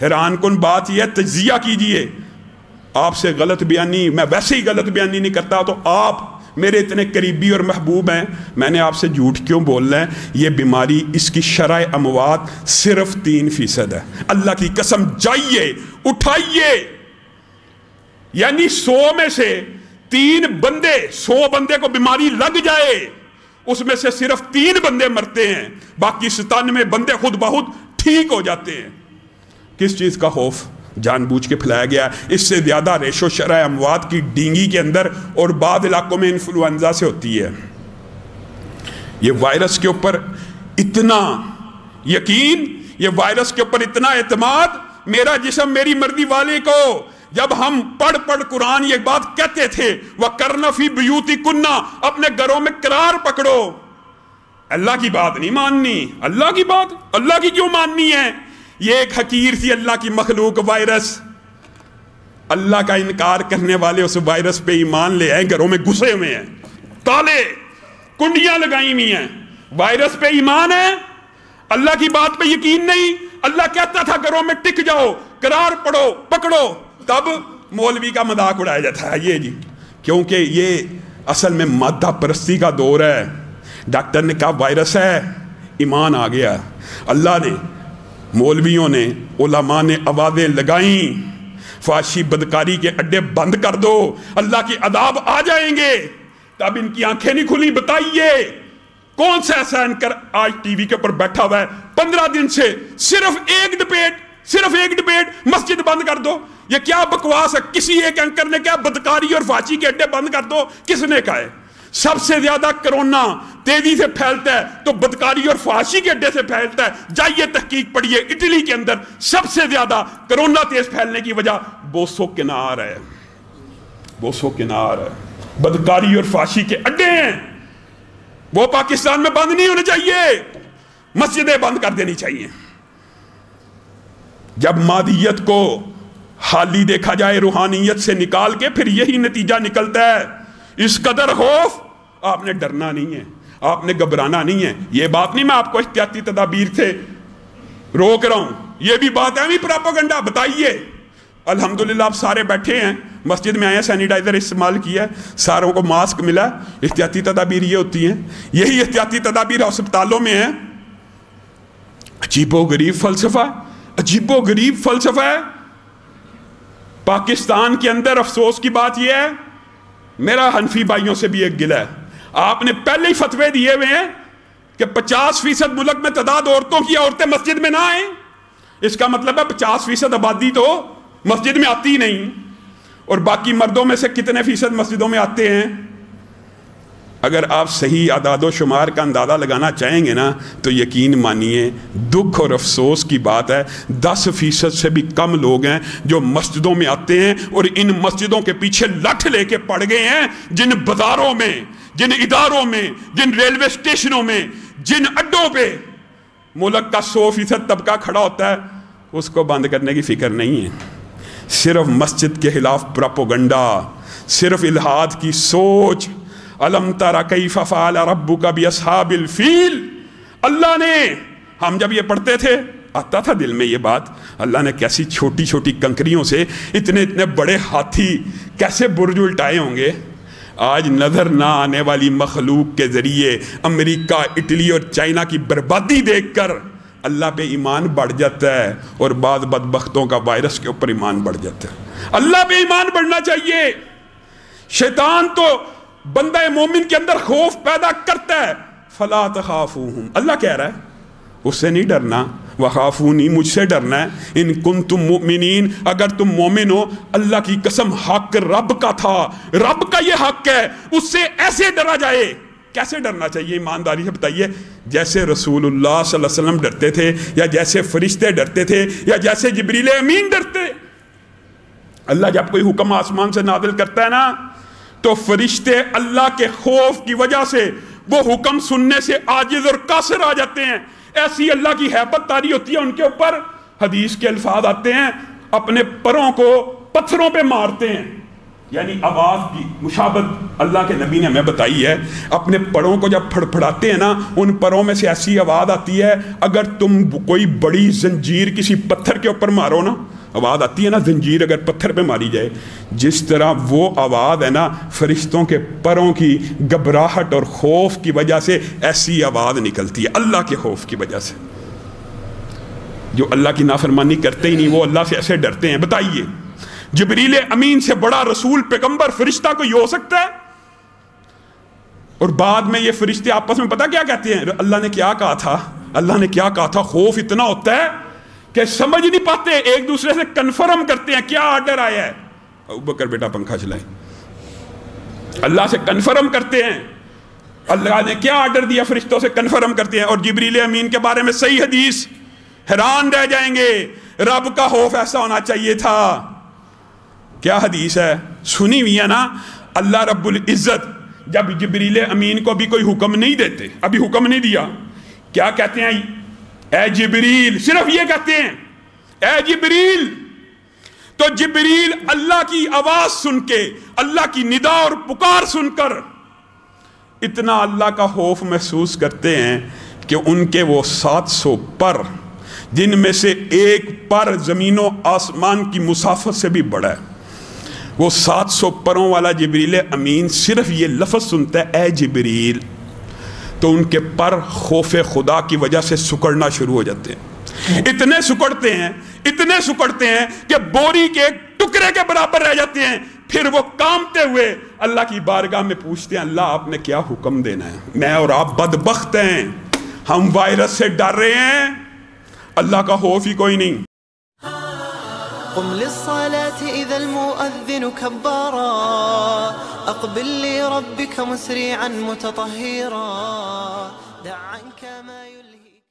حیران کن بات یہ ہے، تجزیہ کیجئے، آپ سے غلط بیانی، میں ویسے ہی غلط بیانی نہیں کرتا، تو آپ میرے اتنے قریبی اور محبوب ہیں، میں نے آپ سے جھوٹ کیوں بولنا ہے؟ یہ بیماری، اس کی شرح اموات صرف 3% ہے۔ اللہ کی قسم، جائیے اٹھائیے، یعنی 100 میں سے 3 بندے، 100 بندے کو بیماری لگ جائے، اس میں سے صرف 3 بندے مرتے ہیں، باقی 97 بندے خود بخود ٹھیک ہو جاتے ہیں۔ کس چیز کا خوف جان بوجھ کے پھیلایا گیا؟ اس سے زیادہ ریشو شرح اموات کی ڈینگی کے اندر اور بعض علاقوں میں انفلوئنزا سے ہوتی ہے۔ یہ وائرس کے اوپر اتنا یقین، یہ وائرس کے اوپر اتنا اعتماد، میرا جسم میری مرضی والے کو، جب ہم پڑھ قرآن یہ بات کہتے تھے وَقَرْنَ فِي بُيُوتِكُنَّ، اپنے گھروں میں قرار پکڑو، اللہ کی بات نہیں ماننی، اللہ کی بات اللہ کی کیوں ماننی ہے؟ یہ ایک حقیر سی اللہ کی مخلوق وائرس، اللہ کا انکار کرنے والے اس وائرس پہ ایمان لے آئے، گھروں میں گھسے ہوئے ہیں، تالے کنڈیاں لگائی ہوئی ہیں، وائرس پہ ایمان ہے، اللہ کی بات پہ یقین نہیں۔ اللہ کہتا تھا گھروں میں ٹک جاؤ، قرار پڑھو، پکڑو، تب مولوی کا مذاق اڑایا جاتا ہے، یہ جی، کیونکہ یہ اصل میں مادہ پرستی کا دور ہے۔ ڈاکٹر نے کہا وائرس ہے، ایمان آ گیا، اللہ نے، مولویوں نے، علماء نے آوازیں لگائیں، فحاشی بدکاری کے اڈے بند کر دو، اللہ کی عذاب آ جائیں گے، تب ان کی آنکھیں نہیں کھلی۔ بتائیے کون سا ایسا اینکر آج ٹی وی کے اوپر بیٹھا ہوا ہے 15 دن سے صرف ایک ڈبیٹ مسجد بند کر دو؟ یہ کیا بکواس ہے؟ کسی ایک اینکر نے کہا بدکاری اور فحاشی کے اڈے بند کر دو، کس نے کہا ہے؟ سب سے زیادہ کرونا تیزی سے پھیلتا ہے تو بدکاری اور فحاشی کے اڈے سے پھیلتا ہے۔ جائیے تحقیق پڑھیے، اٹلی کے اندر سب سے زیادہ کرونا تیز پھیلنے کی وجہ بوسو کنار ہے، بوسو کنار ہے، بدکاری اور فحاشی کے اڈے ہیں، وہ پاکستان میں بند نہیں ہونے چاہیے، مسجدیں بند کر دینی چاہیے۔ جب مادیت کو حالی دیکھا جائے روحانیت سے نکال کے، پھر یہی نتیجہ نکلتا ہے۔ اس قدر خوف، آپ نے ڈرنا نہیں ہے، آپ نے گھبرانا نہیں ہے۔ یہ بات نہیں میں آپ کو احتیاطی تدابیر سے روک رہا ہوں، یہ بھی بات ہے، بھی پراپیگنڈا۔ بتائیے، الحمدللہ آپ سارے بیٹھے ہیں، مسجد میں آئے ہیں، سینیٹائزر استعمال کیا ہے، ساروں کو ماسک ملا، احتیاطی تدابیر یہ ہوتی ہیں۔ یہی احتیاطی تدابیر ہسپتالوں میں ہیں۔ عجیب و غریب فلسفہ، عجیب و غریب فلسفہ ہے پاکستان کے اندر۔ افسوس کی بات یہ ہے، میرا حنفی بھائیوں سے بھی ایک گلہ ہے، آپ نے پہلے ہی فتوے دیے ہوئے ہیں کہ 50% ملک میں تعداد عورتوں کی، عورتیں مسجد میں نہ آئیں، اس کا مطلب ہے 50% آبادی تو مسجد میں آتی نہیں، اور باقی مردوں میں سے کتنے فیصد مسجدوں میں آتے ہیں؟ اگر آپ صحیح اعداد و شمار کا اندازہ لگانا چاہیں گے نا تو یقین مانیے دکھ اور افسوس کی بات ہے 10% سے بھی کم لوگ ہیں جو مسجدوں میں آتے ہیں، اور ان مسجدوں کے پیچھے لٹھ لے کے پڑ گئے ہیں، جن بازاروں میں، جن اداروں میں، جن ریلوے اسٹیشنوں میں، جن اڈوں پہ ملک کا 100% طبقہ کھڑا ہوتا ہے، اس کو بند کرنے کی فکر نہیں ہے۔ صرف مسجد کے خلاف پروپیگنڈا، صرف الہاد کی سوچ۔ الم تر کیف فعل ربک باصحاب الفیل، اللہ نے، ہم جب یہ پڑھتے تھے آتا تھا دل میں یہ بات، اللہ نے کیسی چھوٹی چھوٹی کنکریوں سے اتنے بڑے ہاتھی کیسے برج الٹائے ہوں گے۔ آج نظر نہ آنے والی مخلوق کے ذریعے امریکہ، اٹلی اور چائنا کی بربادی دیکھ کر اللہ پہ ایمان بڑھ جاتا ہے، اور بعض بدبختوں کا وائرس کے اوپر ایمان بڑھ جاتا ہے۔ اللہ پہ ایمان بڑھنا چاہیے۔ شیطان تو بندہ مومن کے اندر خوف پیدا کرتا ہے، فلا تخافوہم، اللہ کہہ رہا ہے اس سے نہیں ڈرنا، وخافونی، مجھ سے ڈرنا ہے، ان کنتم مؤمنین، اگر تم مومن ہو۔ اللہ کی قسم حق رب کا تھا، رب کا یہ حق ہے، اس سے ایسے ڈرا جائے۔ کیسے ڈرنا چاہیے ایمانداری سے بتائیے؟ جیسے رسول اللہ صلی اللہ علیہ وسلم ڈرتے تھے، یا جیسے فرشتے ڈرتے تھے، یا جیسے جبریل امین ڈرتے۔ اللہ جب کوئی حکم آسمان سے نازل کرتا ہے نا تو فرشتے اللہ کے خوف کی وجہ سے وہ حکم سننے سے عاجز اور قاصر آ جاتے ہیں۔ ایسی اللہ کی ہیبت طاری ہوتی ہے ان کے اوپر، حدیث کے الفاظ آتے ہیں اپنے پروں کو پتھروں پہ مارتے ہیں، یعنی آواز کی مشابہت اللہ کے نبی نے ہمیں بتائی ہے. اپنے پروں کو جب پھڑپھڑاتے ہیں نا، ان پروں میں سے ایسی آواز آتی ہے، اگر تم کوئی بڑی زنجیر کسی پتھر کے اوپر مارو نا، آواز آتی ہے نا، زنجیر اگر پتھر پہ ماری جائے، جس طرح وہ آواز ہے نا فرشتوں کے پروں کی گھبراہٹ اور خوف کی وجہ سے ایسی آواز نکلتی ہے، اللہ کے خوف کی وجہ سے. جو اللہ کی نافرمانی کرتے ہی نہیں وہ اللہ سے ایسے ڈرتے ہیں. بتائیے جبریل امین سے بڑا رسول پیغمبر فرشتہ کوئی ہو سکتا ہے؟ اور بعد میں یہ فرشتے آپس میں پتہ کیا کہتے ہیں؟ اللہ نے کیا کہا تھا، اللہ نے کیا کہا تھا. خوف اتنا ہوتا ہے کہ سمجھ نہیں پاتے، ایک دوسرے سے کنفرم کرتے ہیں کیا آرڈر آیا ہے. ابوبکر بیٹا پنکھا چلائیں. اللہ سے کنفرم کرتے ہیں اللہ نے کیا آرڈر دیا، فرشتوں سے کنفرم کرتے ہیں. اور جبریل امین کے بارے میں صحیح حدیث، حیران رہ جائیں گے، رب کا خوف ایسا ہونا چاہیے تھا. کیا حدیث ہے، سنی ہوئی ہے نا. اللہ رب العزت جب جبریل امین کو ابھی کوئی حکم نہیں دیتے، ابھی حکم نہیں دیا، کیا کہتے ہیں؟ اے جبریل، صرف یہ کہتے ہیں اے جبریل. تو جبریل اللہ کی آواز سن کے، اللہ کی ندا اور پکار سن کر اتنا اللہ کا خوف محسوس کرتے ہیں کہ ان کے وہ 700 پر، جن میں سے ایک پر زمین و آسمان کی مسافت سے بھی بڑا ہے، وہ 700 پروں والا جبریل امین صرف یہ لفظ سنتا ہے اے جبریل، تو ان کے پر خوف خدا کی وجہ سے سکڑنا شروع ہو جاتے ہیں. اتنے سکڑتے ہیں کہ بوری کے ایک ٹکڑے کے برابر رہ جاتے ہیں. پھر وہ کامتے ہوئے اللہ کی بارگاہ میں پوچھتے ہیں اللہ آپ نے کیا حکم دینا ہے؟ میں اور آپ بدبخت ہیں، ہم وائرس سے ڈر رہے ہیں، اللہ کا خوف ہی کوئی نہیں. قم للصلاة إذا المؤذن كبارا أقبل لربك مسرعا متطهرا دع عنك ما يلهي